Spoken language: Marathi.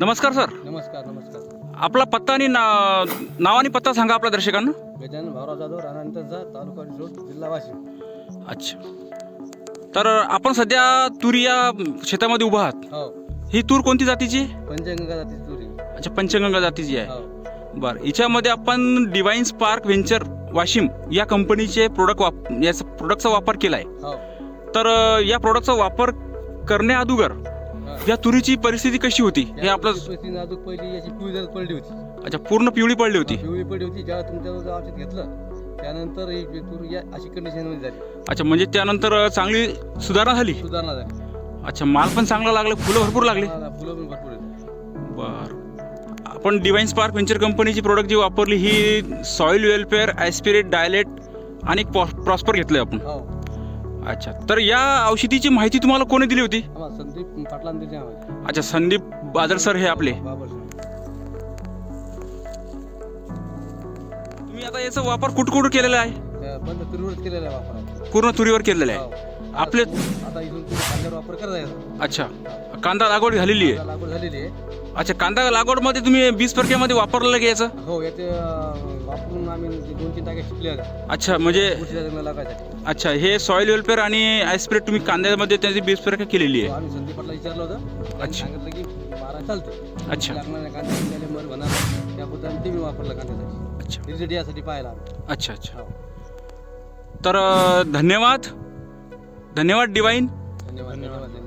नमस्कार सर. नमस्कार नमस्कार. आपला पत्ता आणि नाव आणि पत्ता सांगा आपल्या दर्शकांना. गजानन भाऊराव जाधव, राणा अंतरजा, तालुका रिसोड, जिल्हा वाशिम. अच्छा. तर आपण सध्या तूर या शेतामध्ये उभा आहात. हो. ही तूर कोणती जातीची आहे? पंचगंगा जातीची तुरी. अच्छा, पंचगंगा जातीची आहे. हो. बरं, हिच्यामध्ये आपण डिवाइन स्पार्क व्हेंचर वाशिम या कंपनीचे प्रोडक्टचा वापर केला आहे. हो. तर या प्रोडक्टचा वापर करण्या अगोदर हा. या तुरीची परिस्थिती कशी होती हे आपलं. परिस्थिती नाजूक, पहिली याची पिवळी जर पडली होती. अच्छा, पूर्ण पिवळी पडली होती. पिवळी पडली होती. जेव्हा तुमच्याजवळ औषध घेतलं त्यानंतर ही तूर या अशी कंडिशन मध्ये झाली. अच्छा, म्हणजे त्यानंतर चांगली सुधारणा झाली. सुधारणा झाली. अच्छा, माल पण चांगला लागला, फुलं भरपूर लागले. फुलं पण भरपूर आहेत. बर, आपण डिवाइन स्पार्क व्हेंचर कंपनीची प्रोडक्ट जी वापरली ही सॉइल वेलफेअर, ॲस्पिरेट, डायलेट आणि प्रॉस्पर घेतलंय आपण. हो. अच्छा, तर या औषधीची माहिती तुम्हाला कोणी दिली होती? आम्हाला संदीप पाटलांनी दिली आम्हाला. अच्छा, संदीप बादल सर हे आपले. बाबर सर. तुम्ही आता याचा वापर कुठं केलेला आहे? त्या बंद तुरीवरच केलेला आहे वापर. पूर्ण तुरीवर केलेला आहे. हो. आपले आता इथून कांद्यावर वापर करायचा. अच्छा, कांदा लागवड झालेली आहे. लागवड झालेली आहे. अच्छा, कांदा लागवडमध्ये तुम्ही 20% वापरलं घ्यायचं. हो, याचे वापरून आम्ही 2-3 टाक्या शिकले आहेत. अच्छा, म्हणजे बुरशीच्या जंगला लागायसाठी. अच्छा, हे सॉइल वेलफेअर आणि ॲस्पिरेट तुम्ही कांद्यामध्ये त्याची 20% केलेली आहे. आम्ही संदीप पाटला विचारलं होतं. त्यांनी अच्छा. सांगितलं की 12 चालते. अच्छा. लागणाऱ्या कांद्याला मर होणार त्याबद्दल ते मी वापरलं कांद्यासाठी. अच्छा रिझल्ट यासाठी पाहायला आलो. अच्छा अच्छा. हो. तर धन्यवाद डिवाइन. धन्यवाद.